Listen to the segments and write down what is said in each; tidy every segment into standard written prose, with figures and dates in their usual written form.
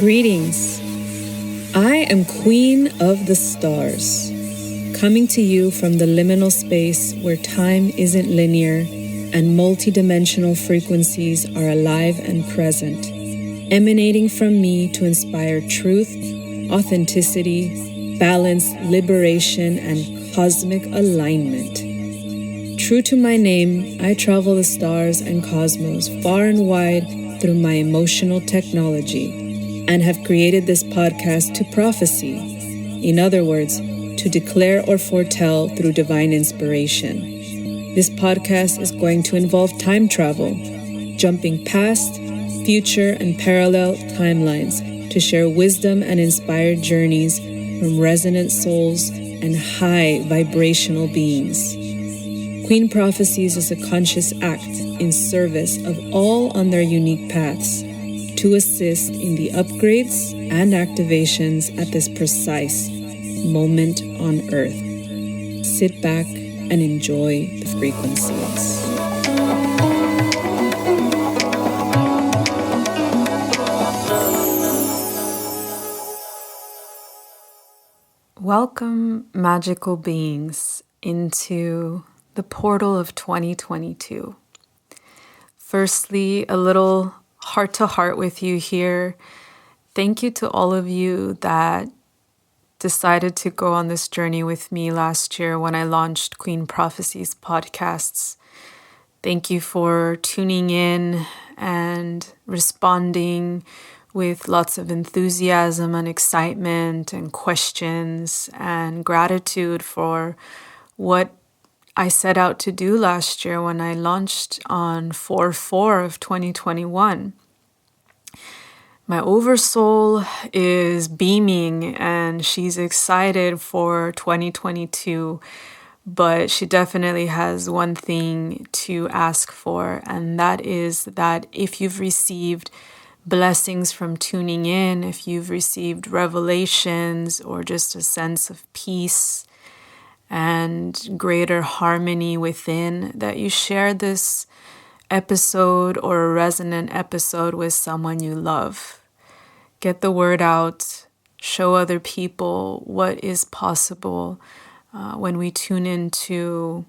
Greetings. I am Queen of the Stars, coming to you from the liminal space where time isn't linear and multidimensional frequencies are alive and present, emanating from me to inspire truth, authenticity, balance, liberation, and cosmic alignment. True to my name, I travel the stars and cosmos far and wide through my emotional technology and have created this podcast to prophecy. In other words, to declare or foretell through divine inspiration. This podcast is going to involve time travel, jumping past, future, and parallel timelines to share wisdom and inspired journeys from resonant souls and high vibrational beings. Queen Prophecies is a conscious act in service of all on their unique paths to assist in the upgrades and activations at this precise moment on Earth. Sit back and enjoy the frequencies. Welcome, magical beings, into the portal of 2022. Firstly, a little heart-to-heart with you here. Thank you to all of you that decided to go on this journey with me last year when I launched Queen Prophecies podcasts. Thank you for tuning in and responding with lots of enthusiasm and excitement and questions and gratitude for what I set out to do last year when I launched on 4/4 of 2021. My oversoul is beaming and she's excited for 2022, but she definitely has one thing to ask for, and that is that if you've received blessings from tuning in, if you've received revelations or just a sense of peace and greater harmony within, that you share this episode or a resonant episode with someone you love. Get the word out, show other people what is possible when we tune into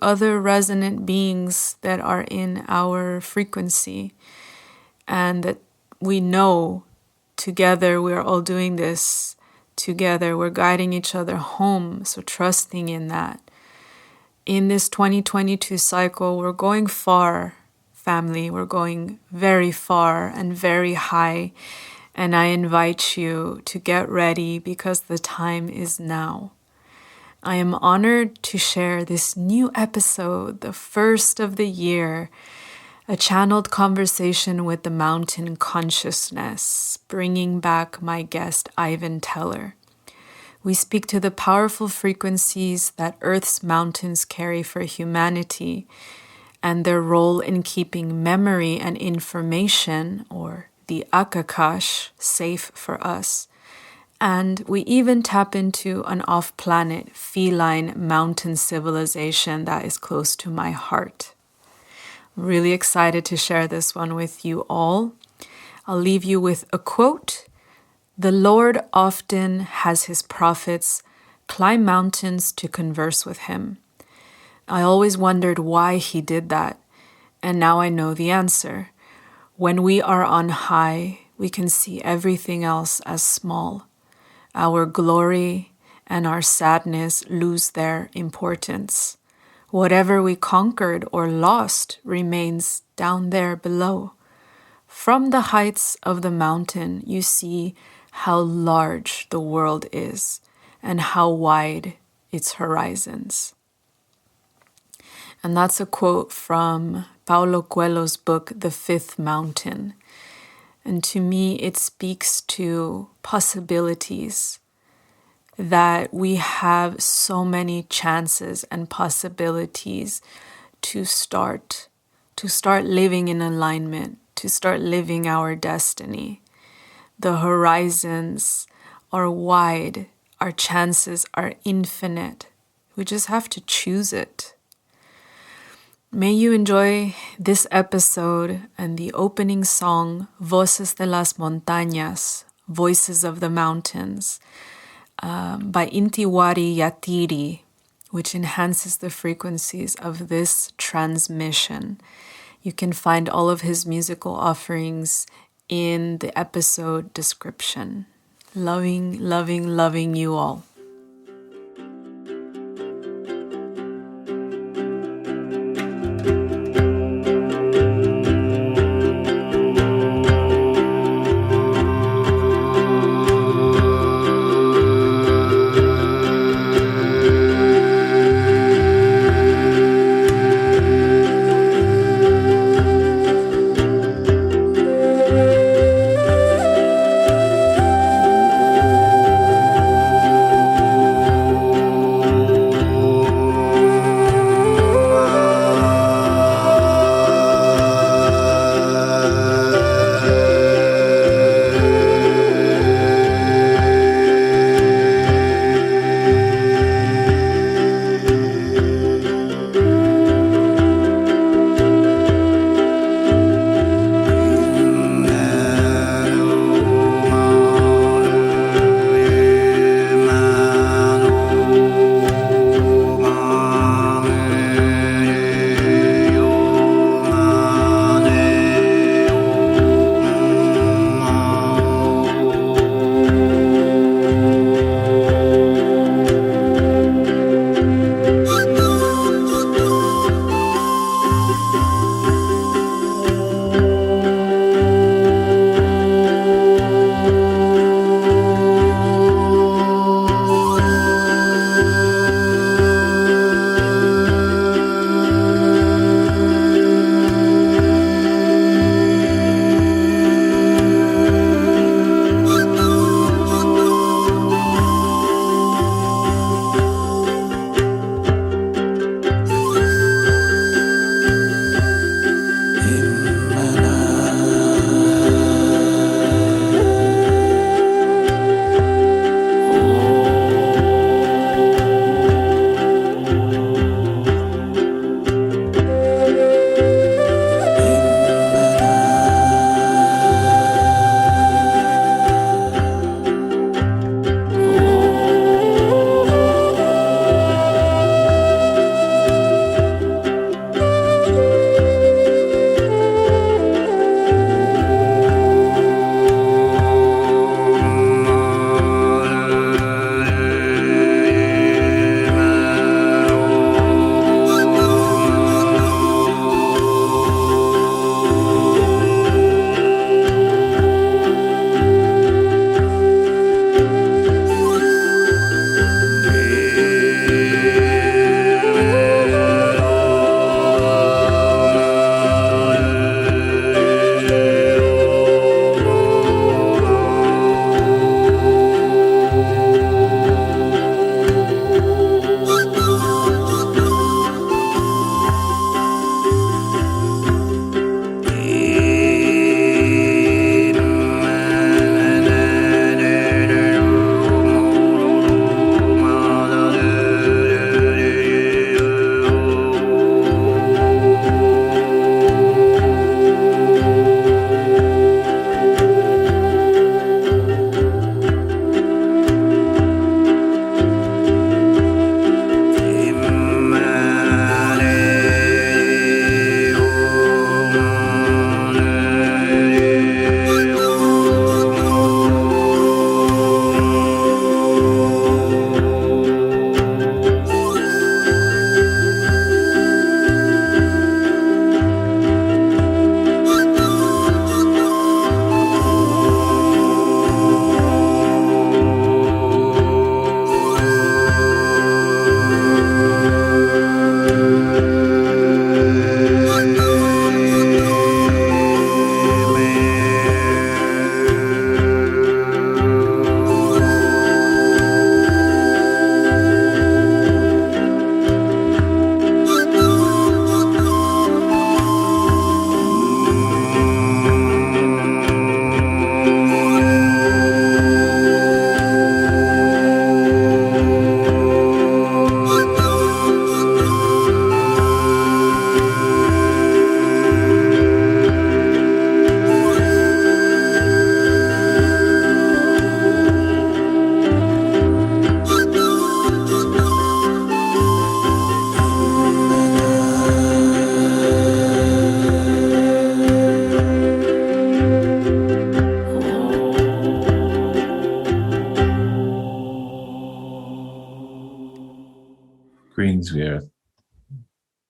other resonant beings that are in our frequency, and that we know together we're all doing this together. We're guiding each other home, so trusting in that. In this 2022 cycle, we're going far, family. We're going very far and very high, and I invite you to get ready because the time is now. I am honored to share this new episode, the first of the year, a channeled conversation with the mountain consciousness, bringing back my guest Ivan Teller. We speak to the powerful frequencies that Earth's mountains carry for humanity and their role in keeping memory and information, or the Akakash, safe for us. And we even tap into an off-planet feline mountain civilization that is close to my heart. I'm really excited to share this one with you all. I'll leave you with a quote. The Lord often has his prophets climb mountains to converse with him. I always wondered why he did that, and now I know the answer. When we are on high, we can see everything else as small. Our glory and our sadness lose their importance. Whatever we conquered or lost remains down there below. From the heights of the mountain, you see how large the world is and how wide its horizons. And that's a quote from Paulo Coelho's book, The Fifth Mountain. And to me, it speaks to possibilities, that we have so many chances and possibilities to start living in alignment, to start living our destiny. The horizons are wide, our chances are infinite. We just have to choose it. May you enjoy this episode and the opening song, Voces de las Montañas, Voices of the Mountains, by Intiwari Yatiri, which enhances the frequencies of this transmission. You can find all of his musical offerings in the episode description. Loving, loving, loving you all.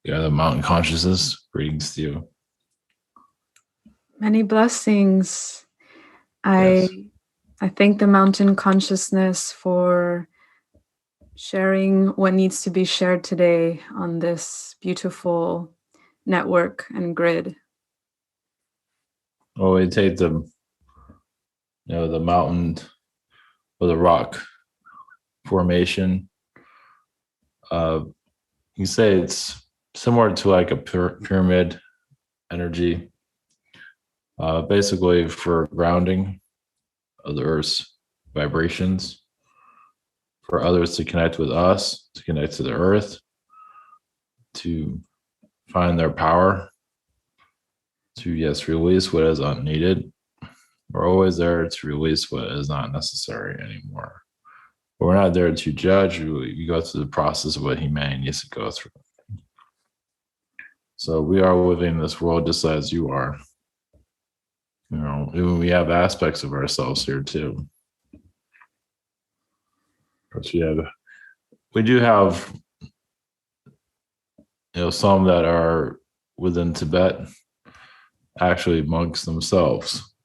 Yeah, the mountain consciousness. Greetings to you. Many blessings. Yes. I thank the mountain consciousness for sharing what needs to be shared today on this beautiful network and grid. Well, we take the mountain or the rock formation. You say it's similar to like a pyramid energy, basically for grounding of the Earth's vibrations, for others to connect with us, to connect to the Earth, to find their power, to, yes, release what is unneeded. We're always there to release what is not necessary anymore. But we're not there to judge. We go through the process of what humanity needs to go through. So we are living in this world just as you are. Even we have aspects of ourselves here too. But we do have, some that are within Tibet, actually monks themselves.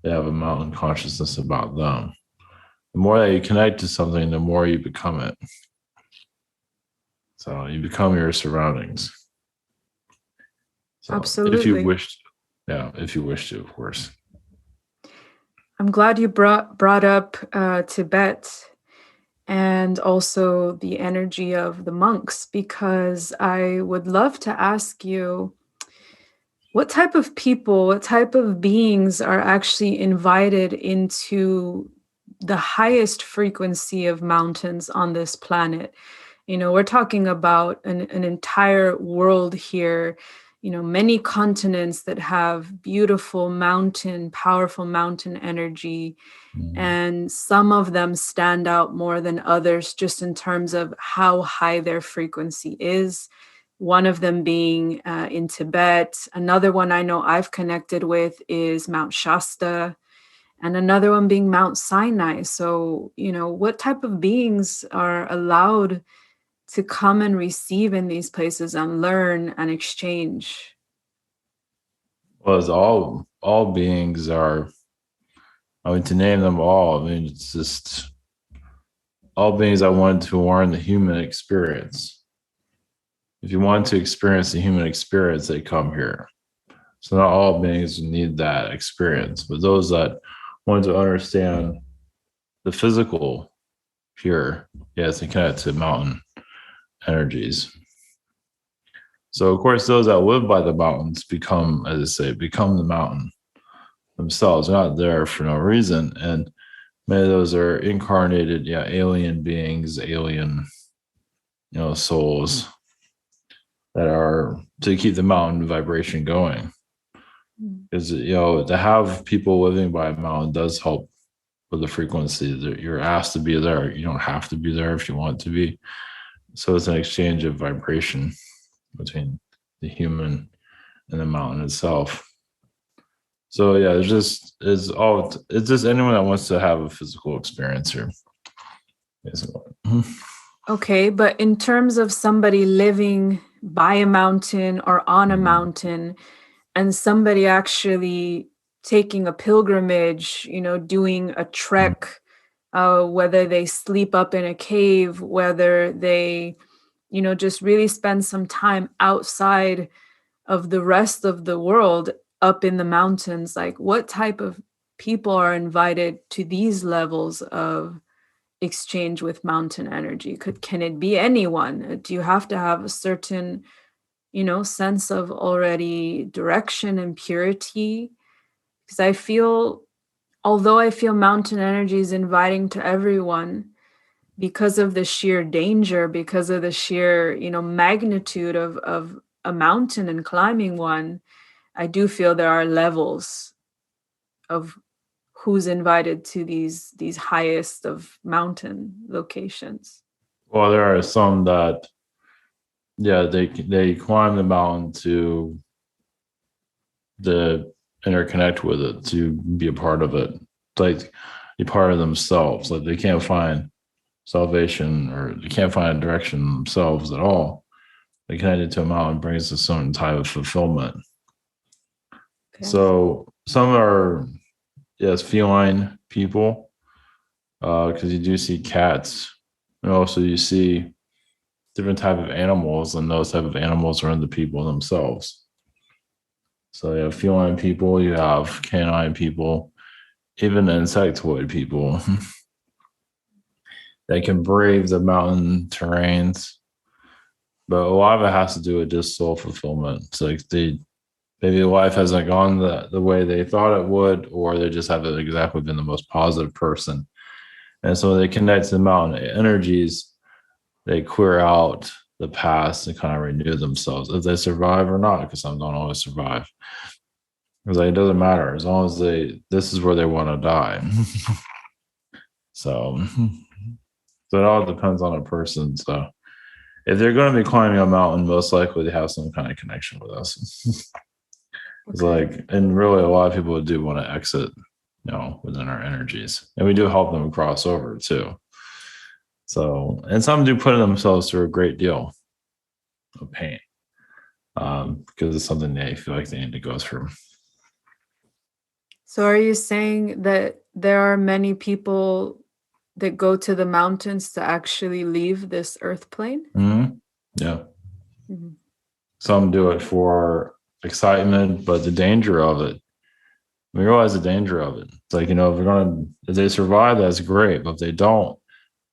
They have a mountain consciousness about them. The more that you connect to something, the more you become it. So you become your surroundings. So Absolutely. if you wish, if you wish to, of course. I'm glad you brought up Tibet and also the energy of the monks, because I would love to ask you, what type of people, what type of beings are actually invited into the highest frequency of mountains on this planet? We're talking about an entire world here, many continents that have beautiful mountain, powerful mountain energy. And some of them stand out more than others just in terms of how high their frequency is. One of them being in Tibet. Another one I know I've connected with is Mount Shasta, and another one being Mount Sinai. So, what type of beings are allowed to come and receive in these places and learn and exchange? Well, as all beings are, to name them all, it's just all beings I wanted to learn the human experience. If you want to experience the human experience, they come here. So not all beings need that experience, but those that want to understand the physical here, yes, and connect to mountain energies. So of course, those that live by the mountains become, as I say, become the mountain themselves. They're not there for no reason. And many of those are incarnated, alien beings, alien, souls that are to keep the mountain vibration going. Because, to have people living by a mountain does help with the frequency. That you're asked to be there. You don't have to be there if you want to be. So it's an exchange of vibration between the human and the mountain itself. So it's just anyone that wants to have a physical experience here. Okay, but in terms of somebody living by a mountain or on a mountain, and somebody actually taking a pilgrimage, doing a trek, whether they sleep up in a cave, whether they, just really spend some time outside of the rest of the world up in the mountains, like what type of people are invited to these levels of exchange with mountain energy? Can it be anyone? Do you have to have a certain sense of already direction and purity? Because although I feel mountain energy is inviting to everyone, because of the sheer danger, because of the sheer magnitude of a mountain and climbing one, I do feel there are levels of who's invited to these highest of mountain locations. Well, there are some that, they climb the mountain to interconnect with it, to be a part of it, like be part of themselves. Like they can't find salvation or they can't find direction themselves at all. they connected to a mountain brings a certain type of fulfillment. Okay. So some are, yes, feline people, because you do see cats, and also you see different type of animals, and those type of animals are in the people themselves. So you have feline people, you have canine people, even insectoid people that can brave the mountain terrains. But a lot of it has to do with just soul fulfillment. It's like maybe life hasn't gone the way they thought it would, or they just haven't exactly been the most positive person. And so they connect to the mountain energies, they clear out the past and kind of renew themselves if they survive or not, because some don't always survive. It's like it doesn't matter as long as this is where they want to die. so it all depends on a person. So if they're going to be climbing a mountain, most likely they have some kind of connection with us. It's like, and really a lot of people do want to exit, within our energies. And we do help them cross over too. So, and some do put themselves through a great deal of pain, because it's something they feel like they need to go through. So are you saying that there are many people that go to the mountains to actually leave this earth plane? Mm-hmm. Yeah. Mm-hmm. Some do it for excitement, but the danger of it, we realize the danger of it. It's like, if they survive, that's great. But if they don't,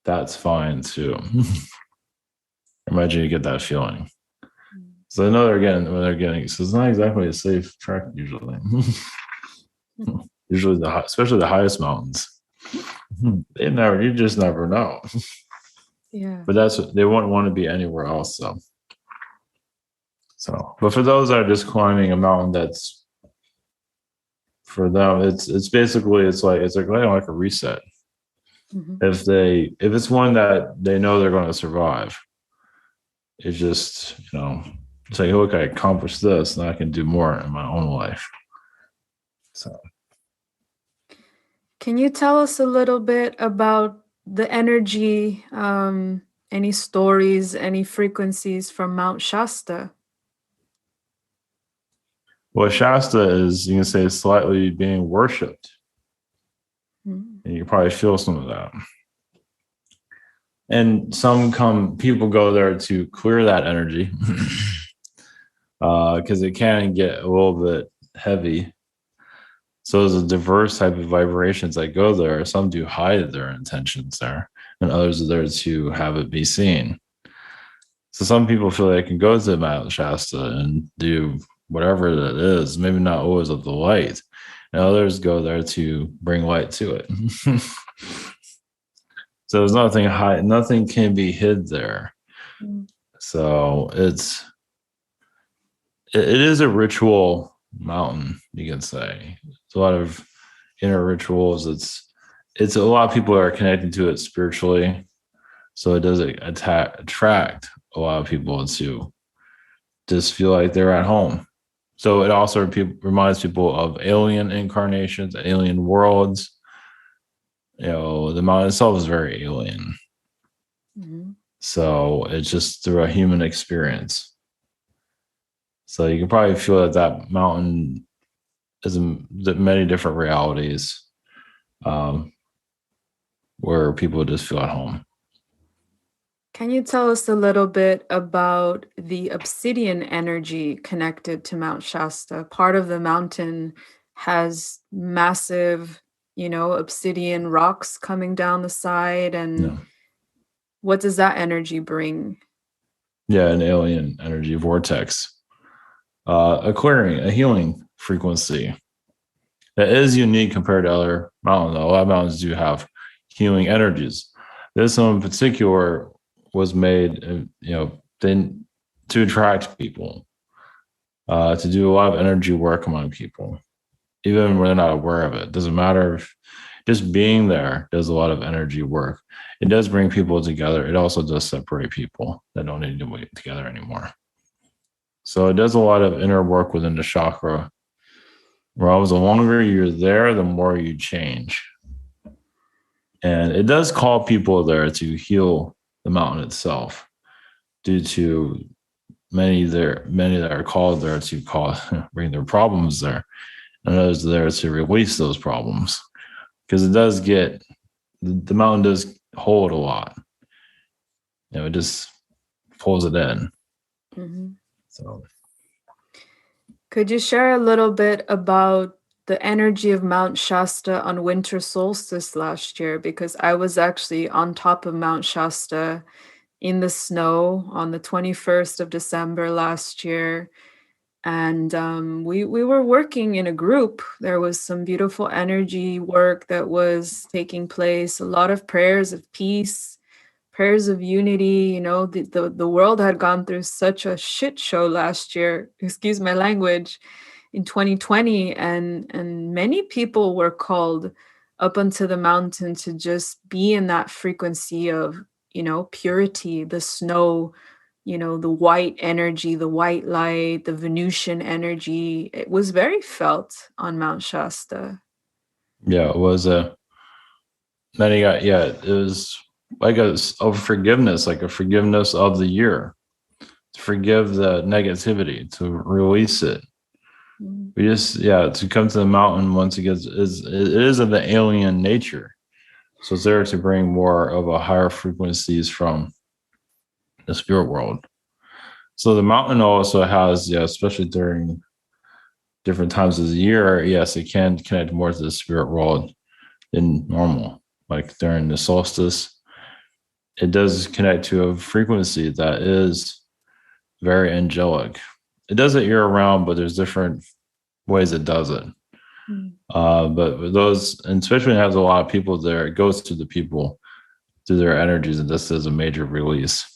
that's fine too. Imagine you get that feeling. So they know so it's not exactly a safe trek usually. Usually especially the highest mountains. You just never know. Yeah. But they wouldn't want to be anywhere else. But for those that are just climbing a mountain, that's for them, it's basically it's like a reset. Mm-hmm. If it's one that they know they're going to survive, it's just, it's like, look, I accomplished this and I can do more in my own life. So can you tell us a little bit about the energy, any stories, any frequencies from Mount Shasta? well, Shasta is, you can say, slightly being worshipped. Mm-hmm. And you can probably feel some of that. And people go there to clear that energy because it can get a little bit heavy. So there's a diverse type of vibrations that go there. Some do hide their intentions there, and others are there to have it be seen. So some people feel they can go to Mount Shasta and do whatever that is, maybe not always of the light. And others go there to bring light to it. So there's nothing can be hid there. So it is a ritual mountain, you can say. It's a lot of inner rituals. It's a lot of people are connected to it spiritually. So it does attract a lot of people to just feel like they're at home. So it also reminds people of alien incarnations, alien worlds. The mountain itself is very alien. Mm-hmm. So it's just through a human experience. So you can probably feel that mountain is in many different realities, where people just feel at home. Can you tell us a little bit about the obsidian energy connected to Mount Shasta? Part of the mountain has massive, obsidian rocks coming down the side. And what does that energy bring? Yeah, an alien energy vortex. A clearing, a healing frequency that is unique compared to other mountains. A lot of mountains do have healing energies. This one in particular was made, to attract people, to do a lot of energy work among people, even when they're not aware of it. Doesn't matter if just being there does a lot of energy work. It does bring people together. It also does separate people that don't need to be together anymore. So it does a lot of inner work within the chakra. Well, the longer you're there, the more you change. And it does call people there to heal the mountain itself due to many that are called there to call bring their problems there, and others there to release those problems, because it does get the mountain does hold a lot. It just pulls it in. Mm-hmm. So, Could you share a little bit about the energy of Mount Shasta on winter solstice last year? Because I was actually on top of Mount Shasta in the snow on the 21st of December last year. And we were working in a group. There was some beautiful energy work that was taking place, a lot of prayers of peace, prayers of unity. The world had gone through such a shit show last year, excuse my language, in 2020, and many people were called up onto the mountain to just be in that frequency of purity, the snow, the white energy, the white light, the Venusian energy. It was very felt on Mount Shasta. yeah, it was a many got it was like of forgiveness, like a forgiveness of the year, to forgive the negativity, to release it. Mm. We just to come to the mountain once again it is of the alien nature. So it's there to bring more of a higher frequencies from the spirit world. So the mountain also has, especially during different times of the year, yes, it can connect more to the spirit world than normal. Like during the solstice, it does connect to a frequency that is very angelic. It does it year round, but there's different ways it does it. Mm. But with those, and especially when it has a lot of people there, it goes to the people through their energies, and this is a major release.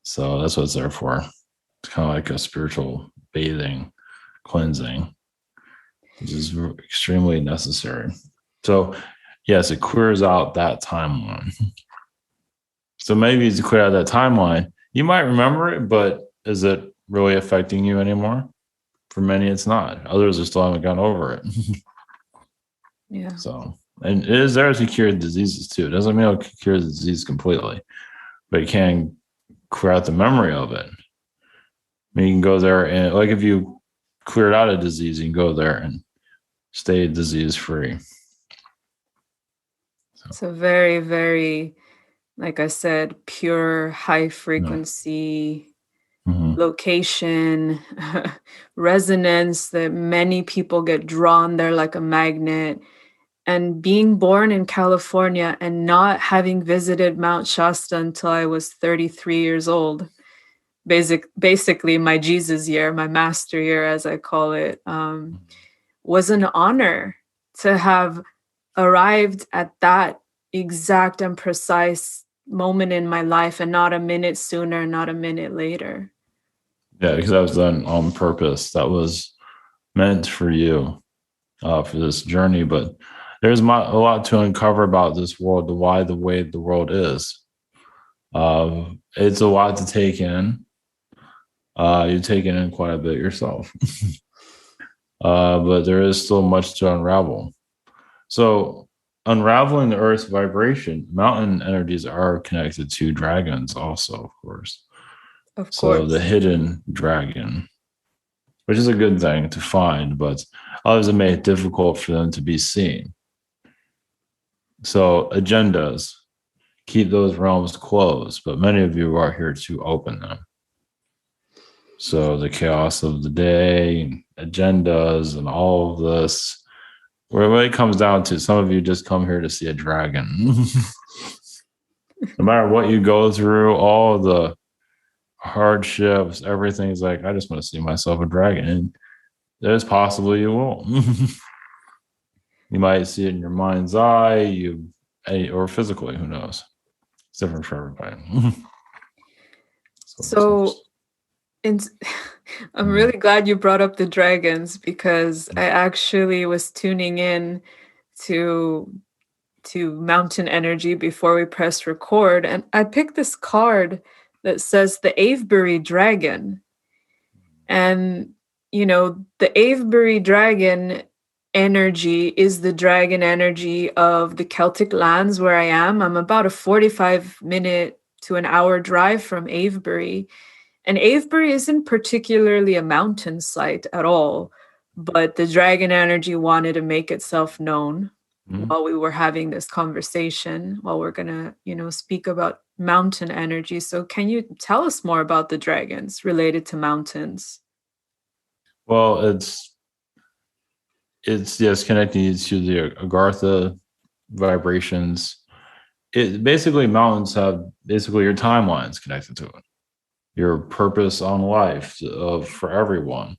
So that's what it's there for. It's kind of like a spiritual bathing, cleansing, which is extremely necessary. So, yes, it clears out that timeline. So maybe to clear out that timeline, you might remember it, but is it really affecting you anymore? For many, it's not. Others are still haven't gone over it. Yeah. So, and it is there to cure diseases too. It doesn't mean it'll cure the disease completely, but it can clear out the memory of it. I mean, you can go there and, like, if you cleared out a disease, you can go there and stay disease free. So very, very, like I said, pure, high frequency location, resonance that many people get drawn there like a magnet. And being born in California and not having visited Mount Shasta until I was 33 years old, basically my Jesus year, my master year, as I call it, was an honor to have arrived at that exact and precise moment in my life, and not a minute sooner, not a minute later. Yeah, because that was done on purpose. That was meant for you, for this journey. But there's a lot to uncover about this world, the way the world is. It's a lot to take in. You're taking in quite a bit yourself. But there is still much to unravel. So, unraveling the Earth's vibration, mountain energies are connected to dragons, also, of course. Of course. So, the hidden dragon, which is a good thing to find, but others have made it difficult for them to be seen. So, agendas keep those realms closed, but many of you are here to open them. So, the chaos of the day, agendas, and all of this. Where it comes down to, some of you just come here to see a dragon. No matter what you go through, all the hardships, everything's like, I just want to see myself a dragon. And there's possibly you will. You might see it in your mind's eye, or physically, who knows? It's different for everybody. So I'm really glad you brought up the dragons, because I actually was tuning in to mountain energy before we pressed record, and I picked this card that says the Avebury Dragon. And the Avebury Dragon energy is the dragon energy of the Celtic lands where I am. I'm about a 45-minute to an hour drive from Avebury. And Avebury isn't particularly a mountain site at all, but the dragon energy wanted to make itself known Mhm. while we were having this conversation, while we're going to, speak about mountain energy. So can you tell us more about the dragons related to mountains? Well, it's yes, connecting to the Agartha vibrations. It basically mountains have basically your timelines connected to it, your purpose on life of for everyone.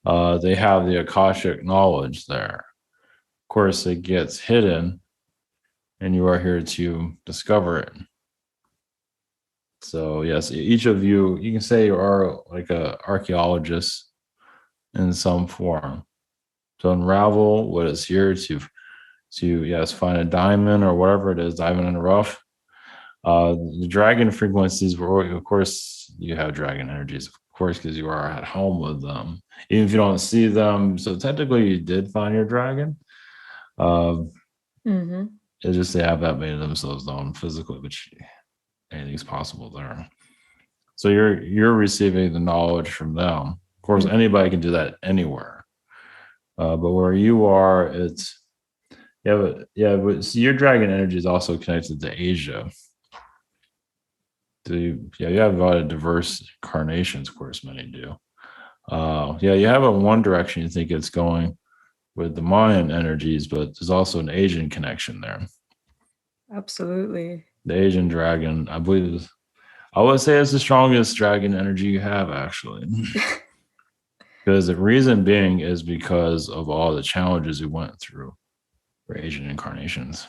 They have the Akashic knowledge there. Of course, it gets hidden, and you are here to discover it. So yes, each of you can say you are like a archaeologist in some form to unravel what is here to yes find a diamond or whatever it is, diamond in the rough. The dragon frequencies were, of course, you have dragon energies, of course, because you are at home with them, even if you don't see them. So technically, you did find your dragon. Uh, Mm-hmm. it's just they have that made themselves known physically, which anything's possible there. So you're receiving the knowledge from them. Of course, anybody can do that anywhere. But where you are, it's but so your dragon energy is also connected to Asia. You have a lot of diverse incarnations, of course, many do. You have a one direction you think it's going with the Mayan energies, but there's also an Asian connection there. Absolutely. The Asian dragon, I believe, I would say it's the strongest dragon energy you have, actually. Because the reason being is because of all the challenges we went through for Asian incarnations.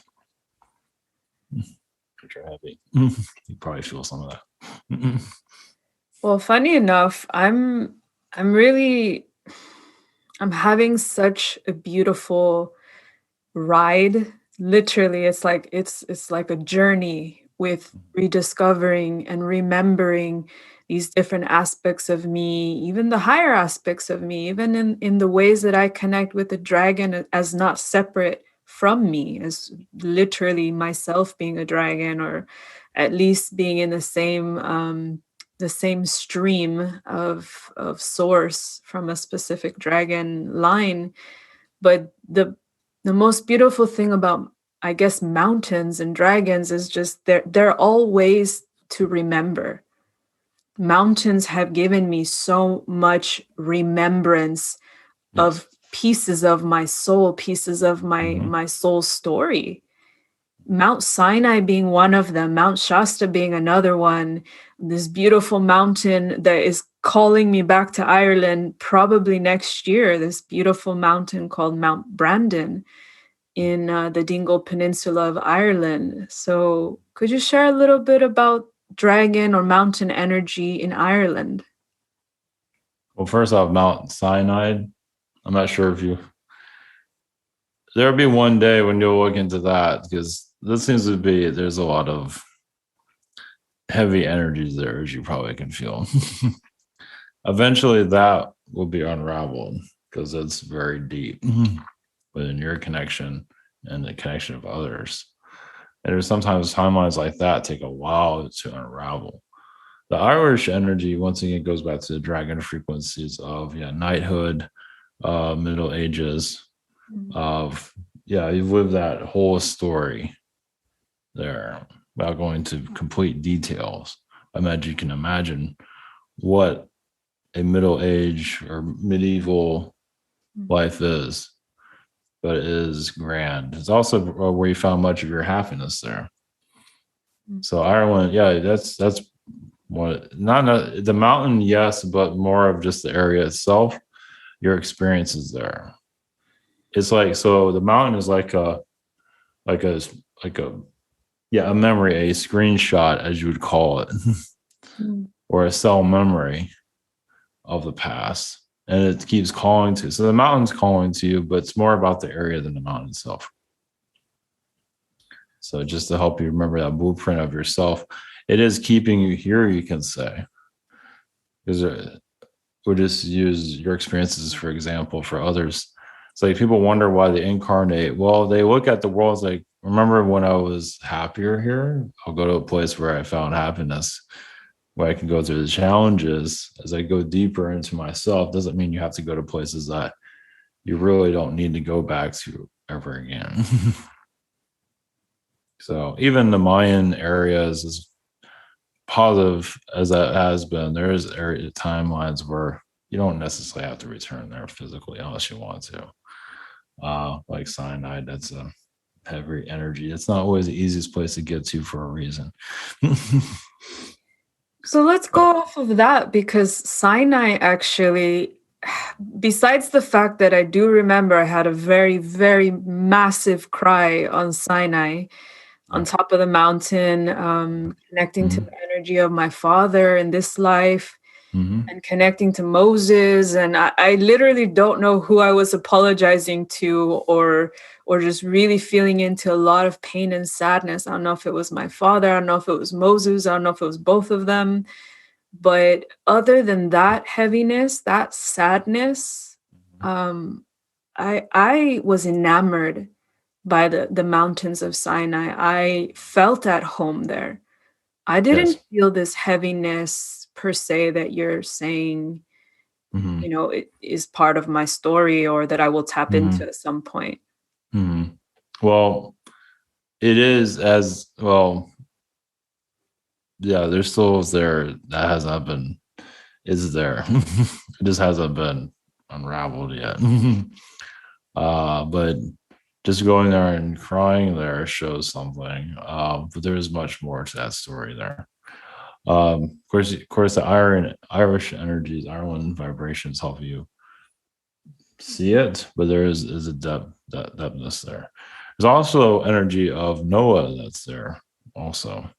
Which are heavy. You probably feel some of that. Well, funny enough, I'm having such a beautiful ride. Literally, it's like a journey with rediscovering and remembering these different aspects of me, even the higher aspects of me, even in the ways that I connect with the dragon as not separate from me, as literally myself being a dragon, or at least being in the same stream of source from a specific dragon line. But the most beautiful thing about, I guess, mountains and dragons is just they're all ways to remember. Mountains have given me so much remembrance Yes. of pieces of my soul, pieces of my Mhm. my soul story. Mount Sinai being one of them, Mount Shasta being another one, this beautiful mountain that is calling me back to Ireland probably next year, this beautiful mountain called Mount Brandon in the Dingle Peninsula of Ireland. So, could you share a little bit about dragon or mountain energy in Ireland? Well, first off, Mount Sinai. I'm not sure if you. There'll be one day when you'll look into that because this seems to be there's a lot of heavy energies there, as you probably can feel. Eventually, that will be unraveled because it's very deep within your connection and the connection of others. And there's sometimes timelines like that take a while to unravel. The Irish energy, once again, goes back to the dragon frequencies of knighthood, Middle Ages, of you've lived that whole story there without going to complete details. I imagine you can imagine what a middle age or medieval life is, but it is grand. It's also where you found much of your happiness there. So Ireland, that's what not the mountain, yes, but more of just the area itself. Your experiences there. It's like so the mountain is like like a like a memory, a screenshot, as you would call it, or a cell memory of the past. And it keeps calling to. So the mountain's calling to you, but it's more about the area than the mountain itself. So just to help you remember that blueprint of yourself, it is keeping you here, you can say. Because we'll just use your experiences, for example, for others. It's like people wonder why they incarnate. Well, they look at the world as like, remember when I was happier here? I'll go to a place where I found happiness. where I can go through the challenges as I go deeper into myself. Doesn't mean you have to go to places that you really don't need to go back to ever again. So even the Mayan areas, as positive as that has been, there is area timelines where you don't necessarily have to return there physically unless you want to. Like cyanide, that's a heavy energy. It's not always the easiest place to get to for a reason. So let's go off of that, because Sinai actually, besides the fact that I do remember I had a very, very massive cry on Sinai, on top of the mountain, connecting to the energy of my father in this life, and connecting to Moses. And I literally don't know who I was apologizing to, or just really feeling into a lot of pain and sadness. I don't know if it was my father, I don't know if it was Moses, I don't know if it was both of them. But other than that heaviness, that sadness, I was enamored by the mountains of Sinai. I felt at home there. I didn't feel this heaviness per se that you're saying, it is part of my story or that I will tap into at some point. Well, it is as well. Yeah, there's still there that has not been, is there. It just hasn't been unraveled yet. But just going there and crying there shows something. But there is much more to that story there. Of course, the Irish energies, Ireland vibrations help you see it, but there is a depthness there. There's also energy of Noah that's there also.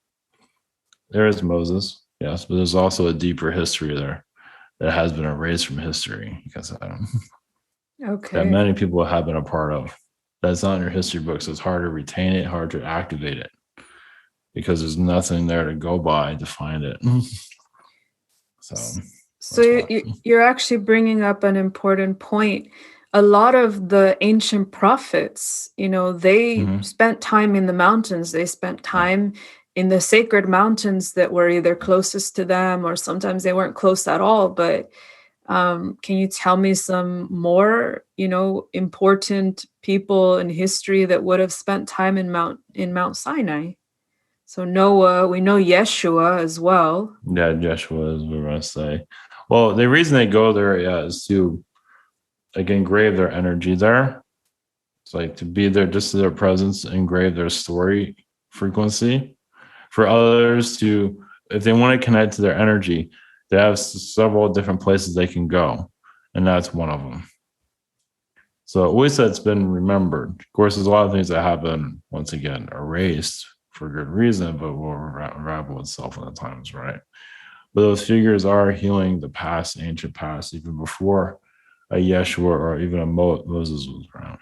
There is Moses, yes, but there's also a deeper history there that has been erased from history because that many people have been a part of. That's not in your history books. So it's hard to retain it, hard to activate it because there's nothing there to go by to find it. So you're actually bringing up an important point. A lot of the ancient prophets, they spent time in the mountains. They spent time in the sacred mountains that were either closest to them or sometimes they weren't close at all. But can you tell me some more, important people in history that would have spent time in Mount Sinai? So Noah, we know Yeshua as well. Yeah, Yeshua is what we're going to say. Well, the reason they go there is to engrave their energy there. It's like to be there, just to their presence, engrave their story frequency. For others to, if they want to connect to their energy, they have several different places they can go, and that's one of them. So at least that's been remembered. Of course, there's a lot of things that have been, once again, erased for good reason, but will unravel itself when the time is right. But those figures are healing the past, ancient past, even before a Yeshua or even a Moses was around.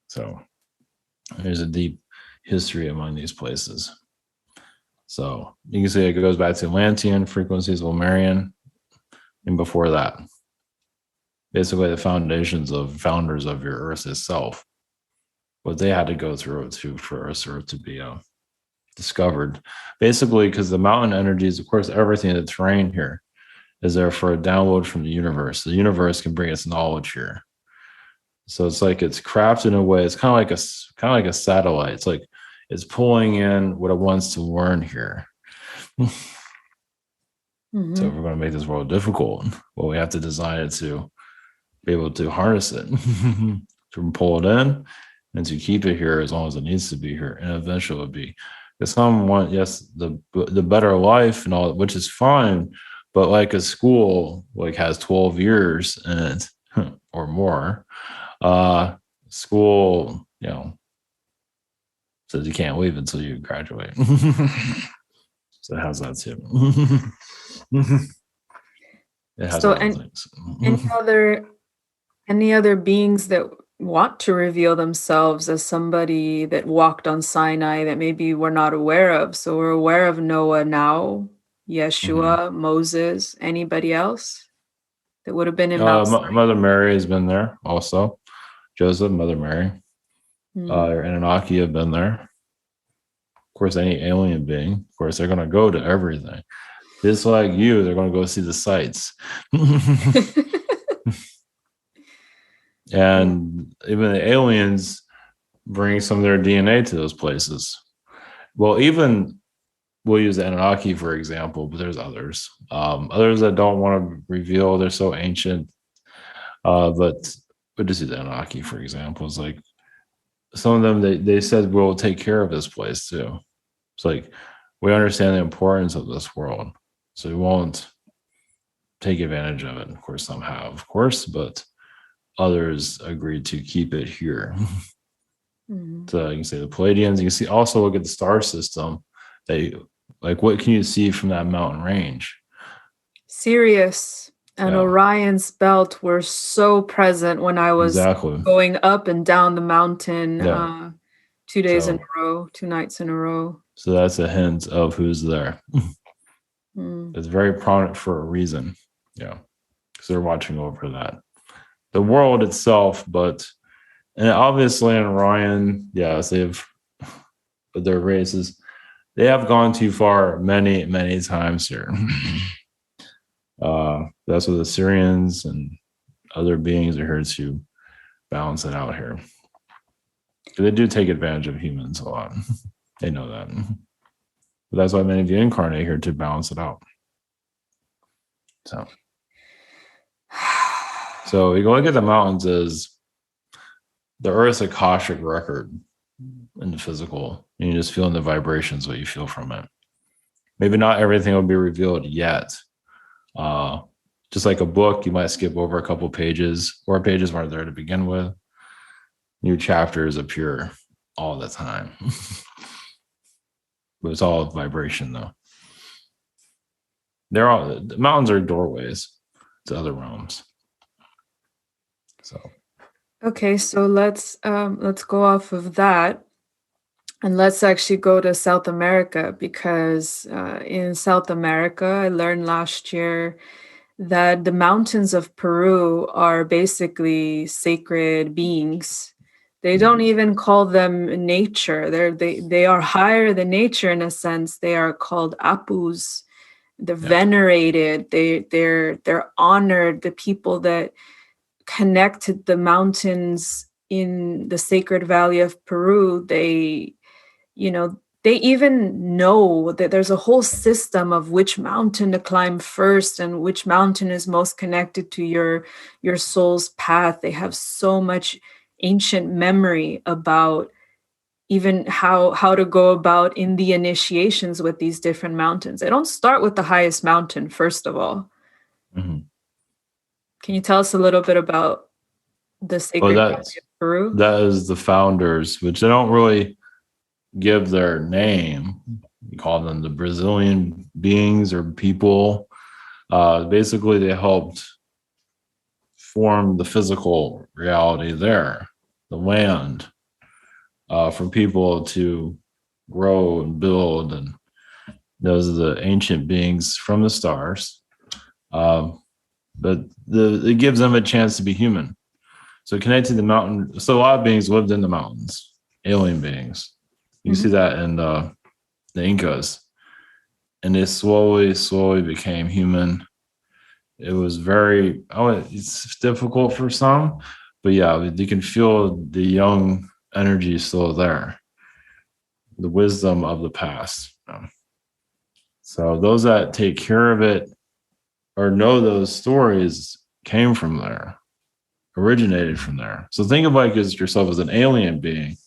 So there's a deep history among these places. So you can see it goes back to Atlantean frequencies, Lemurian, and before that. Basically, the founders of your Earth itself, what they had to go through for us Earth to be discovered. Basically, because the mountain energies, of course, everything, the terrain here is there for a download from the universe. The universe can bring its knowledge here. So it's like it's crafted in a way. It's kind of like a satellite. It's like it's pulling in what it wants to learn here. So if we're going to make this world difficult, well, we have to design it to be able to harness it, to pull it in, and to keep it here as long as it needs to be here. And eventually it'll be, because some want, yes, the better life and all, which is fine, but like a school has 12 years in it or more. School, says you can't leave until you graduate. So it has that too. It has things. Any other beings that want to reveal themselves as somebody that walked on Sinai that maybe we're not aware of? So we're aware of Noah now, Yeshua, Moses, anybody else that would have been in Mount Sinai? Mother Mary has been there also. Joseph, Mother Mary. Anunnaki have been there. Of course, any alien being, of course, they're going to go to everything. Just like you, they're going to go see the sights. And even the aliens bring some of their DNA to those places. Well, even we'll use the Anunnaki, for example, but there's others. Others that don't want to reveal, they're so ancient. But just use the Anunnaki, for example. It's like some of them, they said, we'll take care of this place too. It's like, we understand the importance of this world. So we won't take advantage of it. Of course, some have, of course, but others agreed to keep it here. So you can say the Palladians. You can see also look at the star system. Like, what can you see from that mountain range? Sirius and Orion's belt were so present when I was going up and down the mountain 2 days in a row, 2 nights in a row. So that's a hint of who's there. It's very prominent for a reason. Yeah. Because they're watching over that. The world itself, and obviously in Orion, yes, they've, their races, they have gone too far many, many times here. That's what the Syrians and other beings are here to balance it out here. They do take advantage of humans a lot. They know that. But that's why many of you incarnate here, to balance it out. So you go look at the mountains as the Earth's Akashic record in the physical. And you just feel in the vibrations what you feel from it. Maybe not everything will be revealed yet. Just like a book, you might skip over a couple pages, or pages weren't there to begin with. New chapters appear all the time. But it's all vibration, though. The mountains are doorways to other realms. So, okay, so let's go off of that, and let's actually go to South America, because in South America, I learned last year that the mountains of Peru are basically sacred beings. They don't even call them nature. They are higher than nature in a sense. They are called apus. They're venerated. They're honored. The people that connected the mountains in the sacred valley of Peru, they even know that there's a whole system of which mountain to climb first and which mountain is most connected to your soul's path. They have so much ancient memory about even how to go about in the initiations with these different mountains. They don't start with the highest mountain, first of all. Mm-hmm. Can you tell us a little bit about the sacred valley of Peru? That is the founders, which they don't really give their name. You call them the Brazilian beings or people. Basically, they helped form the physical reality there, the land, for people to grow and build. And those are the ancient beings from the stars. But it gives them a chance to be human. So connected to the mountain. So a lot of beings lived in the mountains, alien beings. You see that in the Incas. And they slowly became human. It was it's difficult for some, but yeah, you can feel the young energy still there. The wisdom of the past. So those that take care of it or know those stories came from there, originated from there. So think of yourself as an alien being,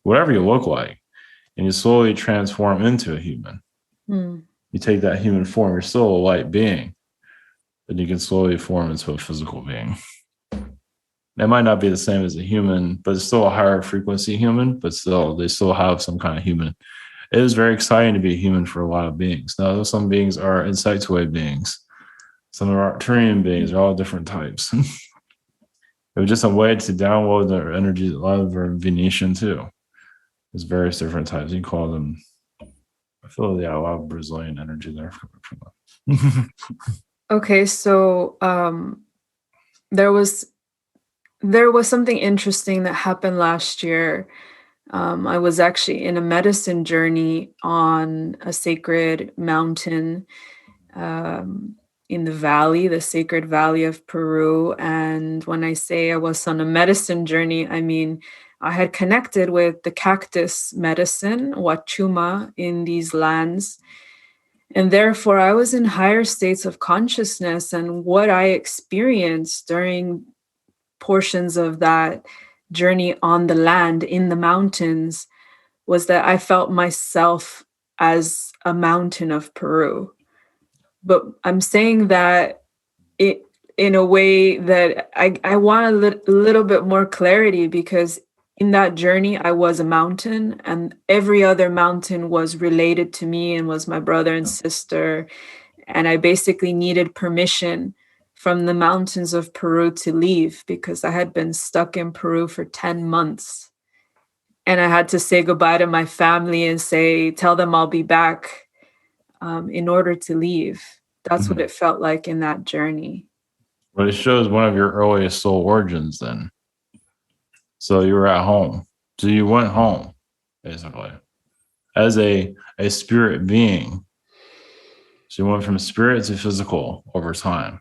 whatever you look like, and you slowly transform into a human. You take that human form, you're still a light being, but you can slowly form into a physical being. It might not be the same as a human, but it's still a higher frequency human, but still, they still have some kind of human. It is very exciting to be a human for a lot of beings. Now, some beings are insectoid beings. Some are Arcturian beings, are all different types. It was just a way to download their energy, a lot of our Venetian too. There's various different types. You can call them, I feel a lot of Brazilian energy there from that. Okay, so there was something interesting that happened last year. I was actually in a medicine journey on a sacred mountain, in the valley, the sacred valley of Peru. And when I say I was on a medicine journey, I mean I had connected with the cactus medicine, Wachuma, in these lands. And therefore, I was in higher states of consciousness. And what I experienced during portions of that journey on the land, in the mountains, was that I felt myself as a mountain of Peru. But I'm saying that it in a way that I want a little bit more clarity, because in that journey I was a mountain, and every other mountain was related to me and was my brother and sister, and I basically needed permission from the mountains of Peru to leave, because I had been stuck in Peru for 10 months, and I had to say goodbye to my family and tell them I'll be back, in order to leave. That's what it felt like in that journey. But it shows one of your earliest soul origins then. So you were at home. So you went home, basically, as a spirit being. So you went from spirit to physical over time.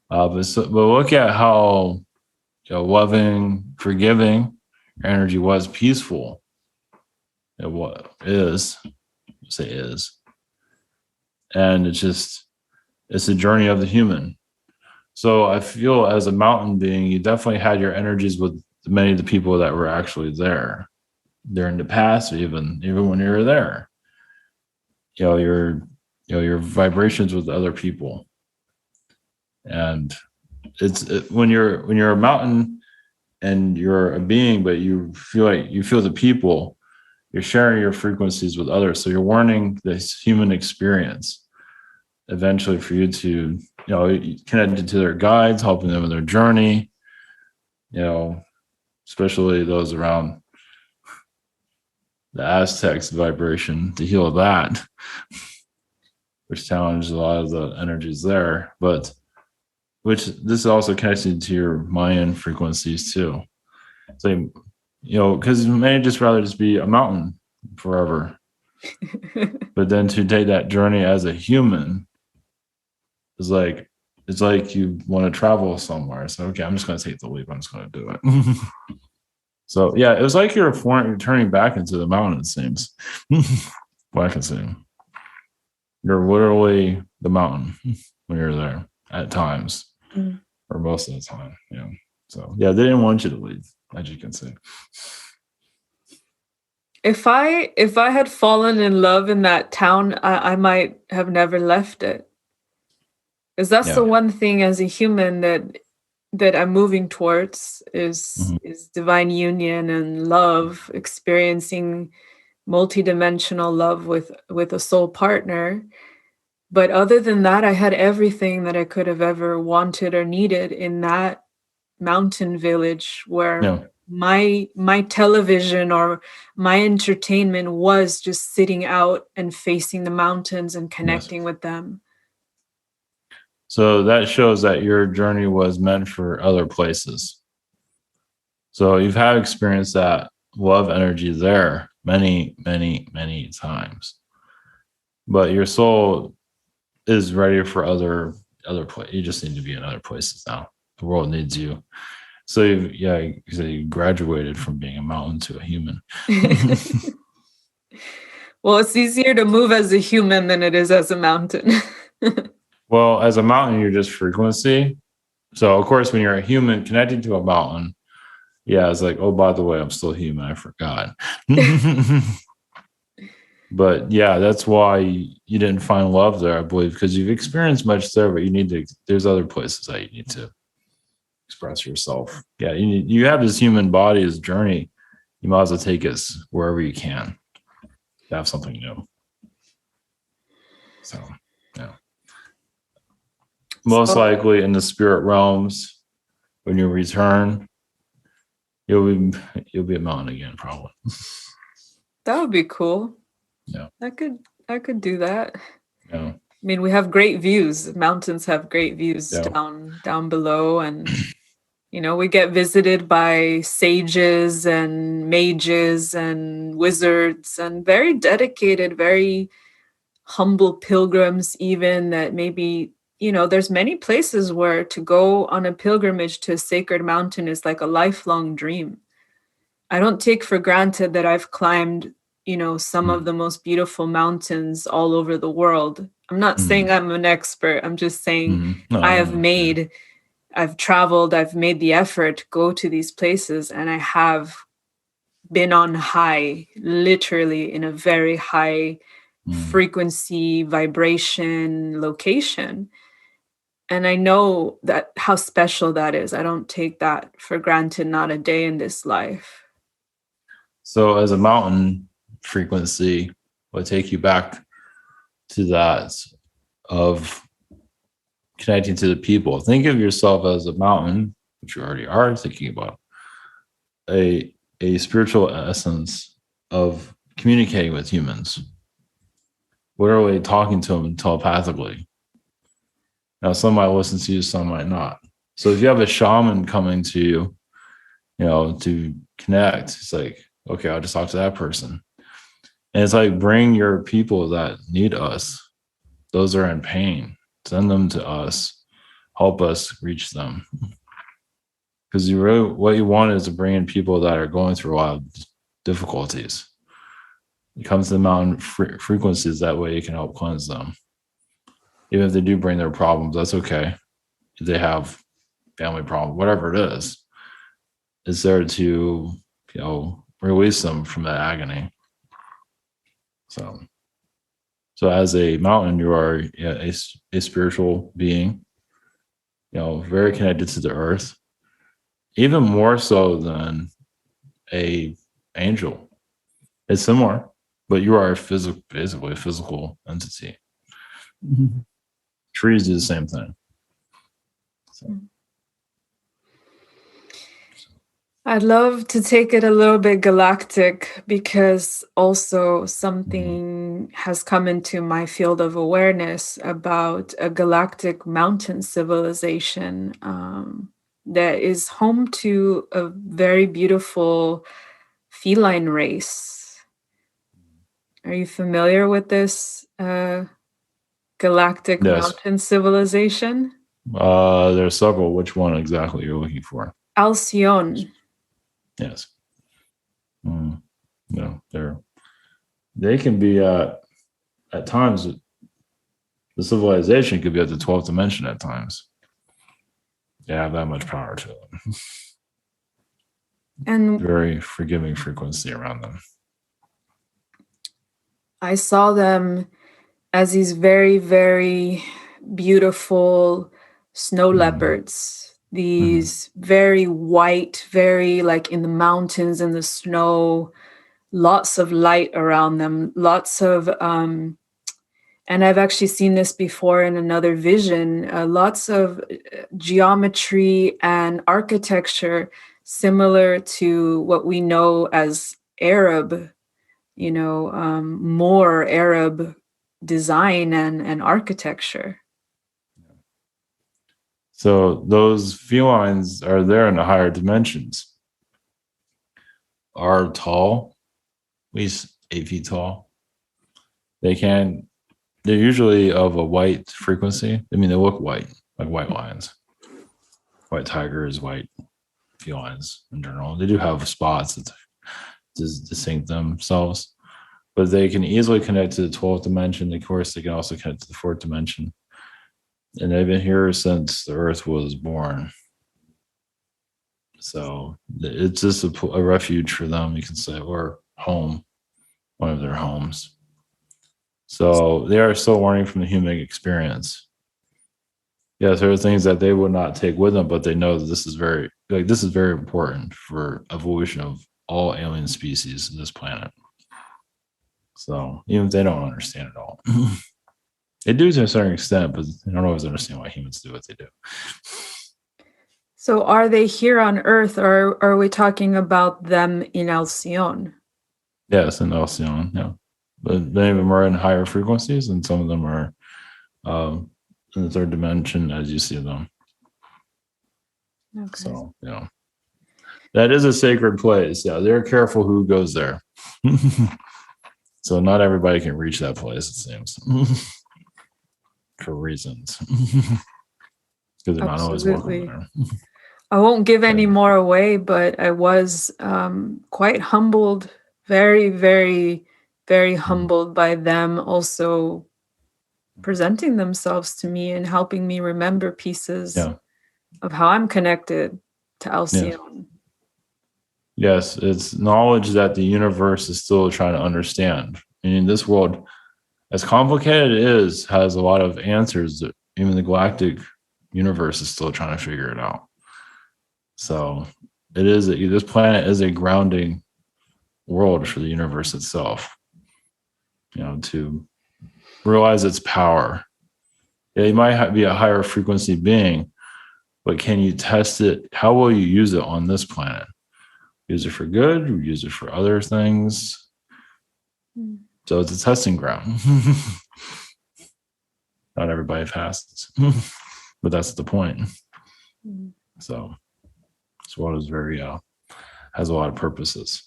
But look at how loving, forgiving your energy was, peaceful. It is. Say is. And it's a journey of the human. So I feel as a mountain being, you definitely had your energies with many of the people that were actually there in the past, even when you were there. Your vibrations with other people. And when you're a mountain and you're a being, but you feel the people, you're sharing your frequencies with others. So you're warning this human experience eventually for you to, connect to their guides, helping them in their journey, especially those around the Aztecs vibration, to heal that, which challenges a lot of the energies there. But which this is also connected to your Mayan frequencies too. So, because you may just rather just be a mountain forever. But then to take that journey as a human is like, it's like you want to travel somewhere. So, okay, I'm just going to take the leap. I'm just going to do it. So, yeah, it was like you're turning back into the mountain, it seems. What I can see. You're literally the mountain when you're there at times, or most of the time. So, yeah, they didn't want you to leave, as you can see. If I had fallen in love in that town, I might have never left it. Because that's the one thing as a human that I'm moving towards is divine union and love, experiencing multidimensional love with a soul partner. But other than that, I had everything that I could have ever wanted or needed in that mountain village where my television or my entertainment was just sitting out and facing the mountains and connecting with them. So that shows that your journey was meant for other places. So you've had experience that love energy there many, many, many times. But your soul is ready for other places. You just need to be in other places now. The world needs you. So you graduated from being a mountain to a human. Well, it's easier to move as a human than it is as a mountain. Well, as a mountain, you're just frequency. So, of course, when you're a human connected to a mountain, it's like, oh, by the way, I'm still human. I forgot. But that's why you didn't find love there, I believe, because you've experienced much there, but there's other places that you need to express yourself. Yeah, you have this human body, this journey. You might as well take us wherever you can to have something new. So, most likely in the spirit realms, when you return, you'll be a mountain again, probably. That would be cool. Yeah, I could do that. Yeah. I mean, we have great views. Mountains have great views down below, and we get visited by sages and mages and wizards and very dedicated, very humble pilgrims, even that maybe, there's many places where to go on a pilgrimage to a sacred mountain is like a lifelong dream. I don't take for granted that I've climbed, some of the most beautiful mountains all over the world. I'm not saying I'm an expert. I'm just saying No, I've traveled, I've made the effort to go to these places, and I have been on high, literally in a very high frequency, vibration location. And I know that how special that is. I don't take that for granted, not a day in this life. So as a mountain frequency, will take you back to that of connecting to the people. Think of yourself as a mountain, which you already are thinking about, a spiritual essence of communicating with humans. What are we talking to them telepathically? Now, some might listen to you, some might not. So if you have a shaman coming to you, to connect, it's like, okay, I'll just talk to that person. And it's like, bring your people that need us. Those are in pain. Send them to us. Help us reach them. Because what you want is to bring in people that are going through a lot of difficulties. It comes to the mountain frequencies. That way you can help cleanse them. Even if they do bring their problems, that's okay. If they have family problems, whatever it is, it's there to, release them from that agony. So as a mountain, you are a spiritual being, very connected to the earth, even more so than a angel. It's similar, but you are basically a physical entity. Trees do the same thing. So. I'd love to take it a little bit galactic, because also something has come into my field of awareness about a galactic mountain civilization that is home to a very beautiful feline race. Are you familiar with this galactic mountain civilization? There are several. Which one exactly you're looking for? Alcyon. Yes. They can be at times. The civilization could be at the 12th dimension at times. They have that much power to them. And very forgiving frequency around them. I saw them as these very, very beautiful snow leopards. These very white, very like in the mountains, in the snow, lots of light around them, lots of, and I've actually seen this before in another vision, lots of geometry and architecture similar to what we know as Arab, more Arab design and architecture. So those felines are there in the higher dimensions, are tall, at least 8 feet tall. They're usually of a white frequency. I mean, they look white, like white lions, white tigers, white felines in general. They do have spots that distinct themselves, but they can easily connect to the 12th dimension. Of course, they can also connect to the 4th dimension. And they've been here since the earth was born. So it's just a refuge for them, you can say, or home, one of their homes. So they are still learning from the human experience. Yes, there are things that they would not take with them, but they know that this is very important for evolution of all alien species on this planet. So even if they don't understand it all. They do to a certain extent, but they don't always understand why humans do what they do. So are they here on Earth, or are we talking about them in Alcyon? Yes, in Alcyon, yeah. But many of them are in higher frequencies, and some of them are in the 3rd dimension as you see them. Okay. So, that is a sacred place. Yeah, they're careful who goes there. So not everybody can reach that place, it seems, for reasons. Because they're not always welcome Absolutely. there. I won't give any But, more away, but I was quite humbled, very, very, very humbled by them also presenting themselves to me and helping me remember pieces yeah. of how I'm connected to Yes. Alcyone. Yes. It's knowledge that the universe is still trying to understand. And in this world, as complicated it is, has a lot of answers that even the galactic universe is still trying to figure it out. So this planet is a grounding world for the universe itself, to realize its power. Yeah, you might be a higher frequency being, but can you test it? How will you use it on this planet? Use it for good, or use it for other things? So it's a testing ground. Not everybody passes, but that's the point. So this world is very has a lot of purposes,